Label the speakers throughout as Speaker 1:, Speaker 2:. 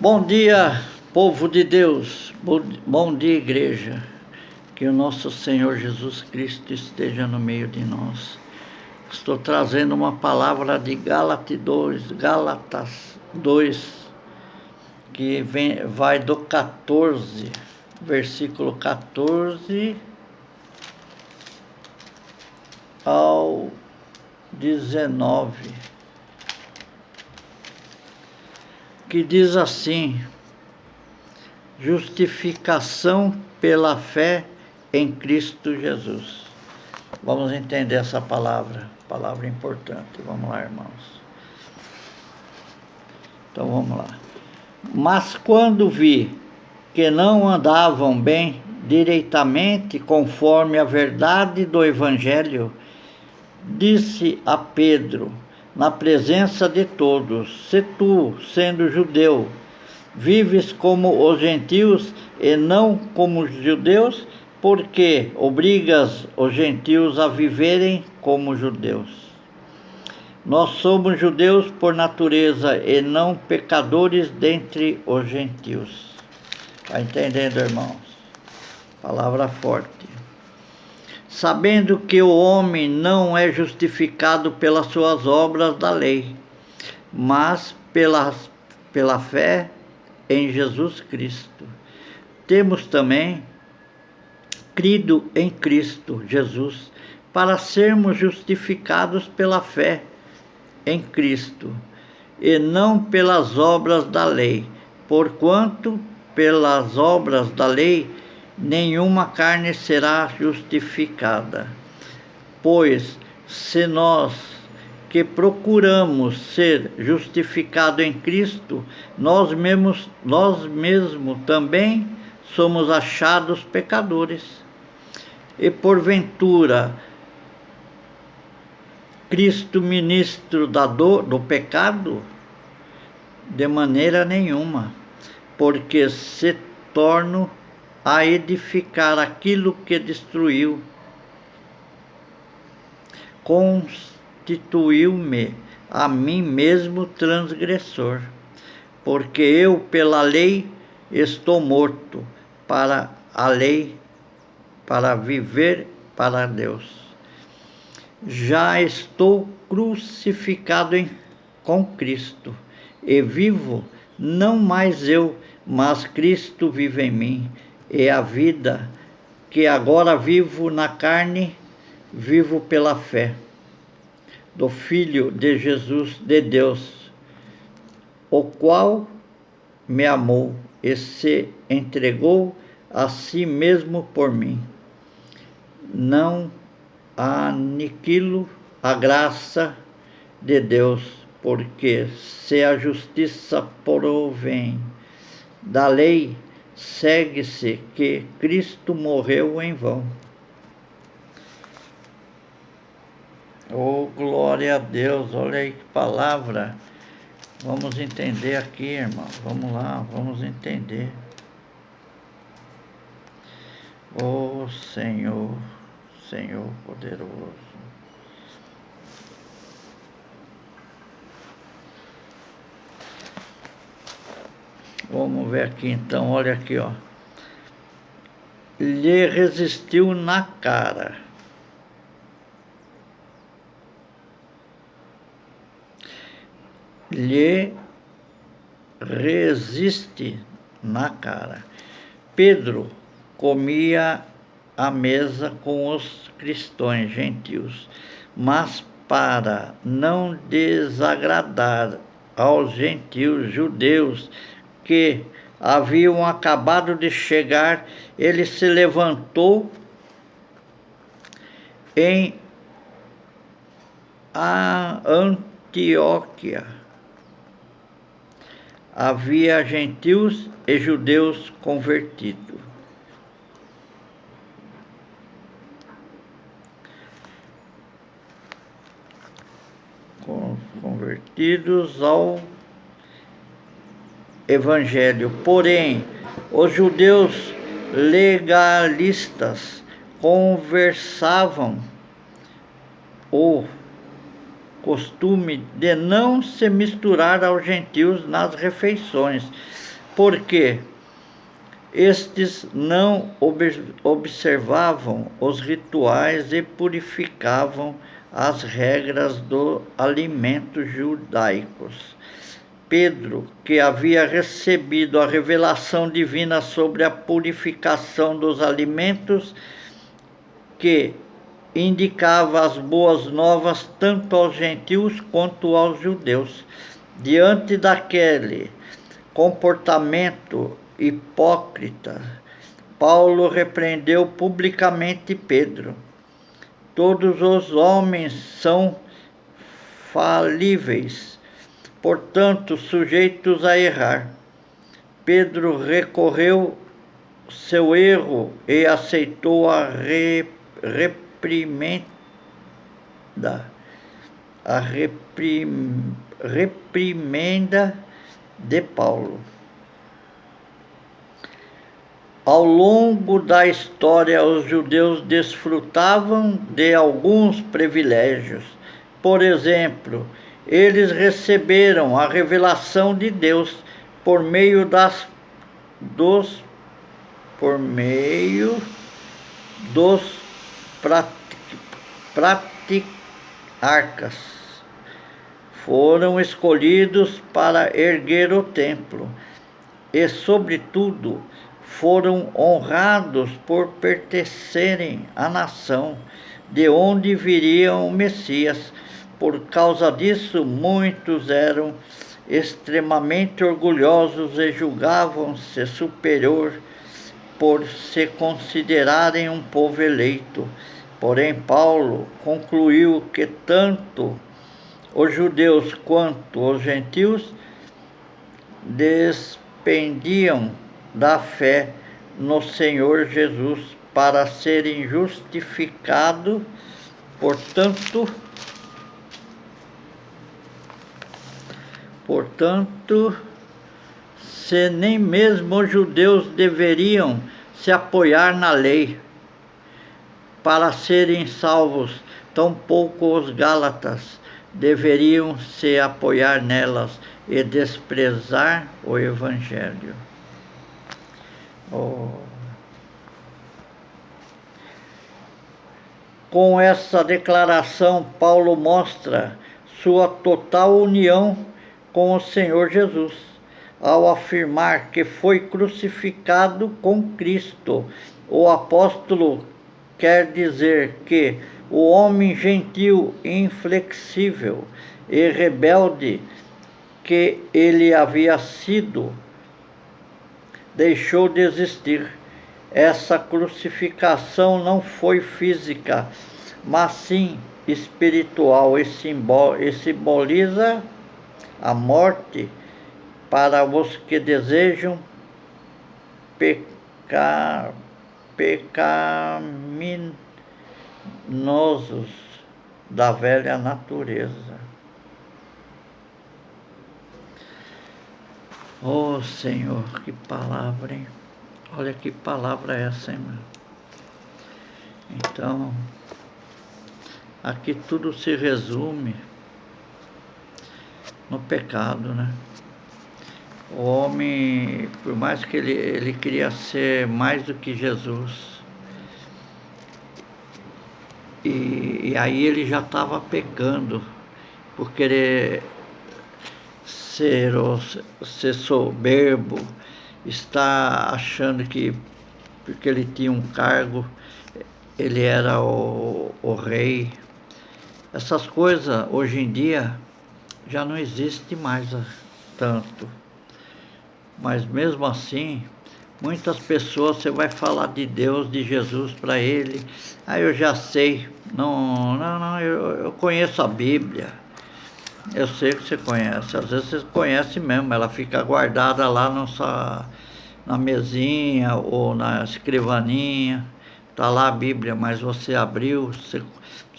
Speaker 1: Bom dia, povo de Deus. Bom dia, igreja. Que o nosso Senhor Jesus Cristo esteja no meio de nós. Estou trazendo uma palavra de Gálatas 2, que vai do 14, versículo 14 ao 19, que diz assim: justificação pela fé em Cristo Jesus. Vamos entender essa palavra importante. Vamos lá, irmãos. Então vamos lá. Mas quando vi que não andavam bem direitamente conforme a verdade do Evangelho, disse a Pedro, na presença de todos: se tu, sendo judeu, vives como os gentios e não como os judeus, porque obrigas os gentios a viverem como judeus. Nós somos judeus por natureza e não pecadores dentre os gentios. Está entendendo, irmãos? Palavra forte. Sabendo que o homem não é justificado pelas suas obras da lei, mas pela fé em Jesus Cristo. Temos também crido em Cristo Jesus para sermos justificados pela fé em Cristo e não pelas obras da lei, porquanto pelas obras da lei nenhuma carne será justificada. Pois se nós que procuramos ser justificados em Cristo, nós mesmos também somos achados pecadores. E porventura, Cristo ministro do pecado? De maneira nenhuma, porque se torno a edificar aquilo que destruiu. Constituiu-me a mim mesmo transgressor, porque eu pela lei estou morto para a lei, para viver para Deus. Já estou crucificado com Cristo, e vivo não mais eu, mas Cristo vive em mim, e a vida que agora vivo na carne, vivo pela fé do Filho de Jesus, de Deus, o qual me amou e se entregou a si mesmo por mim. Não aniquilo a graça de Deus, porque se a justiça provém da lei, segue-se que Cristo morreu em vão. Oh, glória a Deus, olha aí que palavra. Vamos entender aqui, irmão. Vamos lá, vamos entender. Oh, Senhor, Senhor poderoso. Vamos ver aqui então, olha aqui, ó. Lhe resistiu na cara. Lhe resiste na cara. Pedro comia à mesa com os cristãos gentios, mas para não desagradar aos gentios judeus que haviam acabado de chegar, ele se levantou em Antioquia. Havia gentios e judeus convertidos. Convertidos ao Evangelho. Porém, os judeus legalistas conversavam o costume de não se misturar aos gentios nas refeições, porque estes não observavam os rituais e purificavam as regras dos alimentos judaicos. Pedro, que havia recebido a revelação divina sobre a purificação dos alimentos, que indicava as boas novas tanto aos gentios quanto aos judeus. Diante daquele comportamento hipócrita, Paulo repreendeu publicamente Pedro. Todos os homens são falíveis, portanto sujeitos a errar. Pedro recorreu seu erro e aceitou a reprimenda de Paulo. Ao longo da história, os judeus desfrutavam de alguns privilégios. Por exemplo, eles receberam a revelação de Deus por meio dos patriarcas. Foram escolhidos para erguer o templo e, sobretudo, foram honrados por pertencerem à nação de onde viria o Messias. Por causa disso, muitos eram extremamente orgulhosos e julgavam-se superior por se considerarem um povo eleito. Porém, Paulo concluiu que tanto os judeus quanto os gentios dependiam da fé no Senhor Jesus para serem justificados. Portanto, se nem mesmo os judeus deveriam se apoiar na lei para serem salvos, tampouco os gálatas deveriam se apoiar nelas e desprezar o Evangelho. Com essa declaração, Paulo mostra sua total união com o Senhor Jesus, ao afirmar que foi crucificado com Cristo. O apóstolo quer dizer que o homem gentil, inflexível e rebelde que ele havia sido, deixou de existir. Essa crucificação não foi física, mas sim espiritual e simboliza a morte para os que desejam pecaminosos da velha natureza. Oh Senhor, que palavra, hein? Olha que palavra é essa, hein, meu? Então, aqui tudo se resume no pecado, né? O homem, por mais que ele queria ser mais do que Jesus, e aí ele já estava pecando por querer ser soberbo, estar achando que porque ele tinha um cargo, ele era o rei. Essas coisas hoje em dia já não existe mais tanto. Mas mesmo assim, muitas pessoas, você vai falar de Deus, de Jesus para ele. Eu já sei. Não, eu conheço a Bíblia. Eu sei que você conhece. Às vezes você conhece mesmo. Ela fica guardada lá na mesinha ou na escrivaninha. Está lá a Bíblia, mas você abriu, você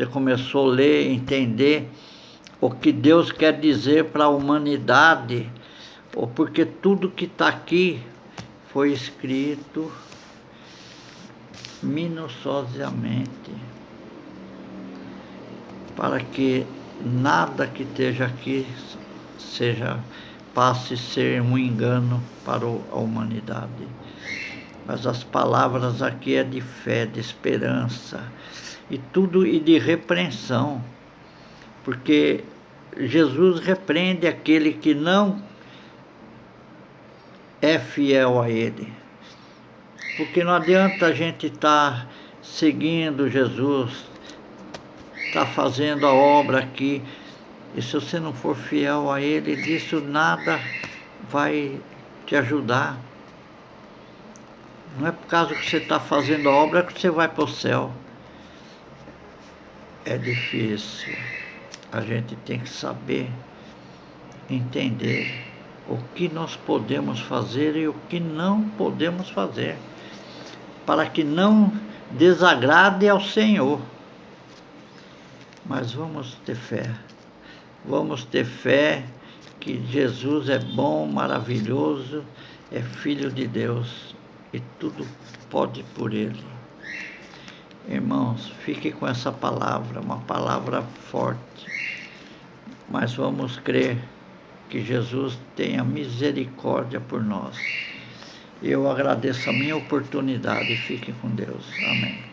Speaker 1: começou a ler, entender o que Deus quer dizer para a humanidade, porque tudo que está aqui foi escrito minuciosamente, para que nada que esteja aqui seja passe a ser um engano para a humanidade. Mas as palavras aqui é de fé, de esperança e de repreensão, porque Jesus repreende aquele que não é fiel a Ele. Porque não adianta a gente estar seguindo Jesus, estar fazendo a obra aqui, e se você não for fiel a Ele, disso nada vai te ajudar. Não é por causa que você está fazendo a obra que você vai para o céu. É difícil. A gente tem que saber entender o que nós podemos fazer e o que não podemos fazer, para que não desagrade ao Senhor. Mas vamos ter fé que Jesus é bom, maravilhoso, é Filho de Deus e tudo pode por Ele. Irmãos, fique com essa palavra, uma palavra forte, mas vamos crer que Jesus tenha misericórdia por nós. Eu agradeço a minha oportunidade e fique com Deus. Amém.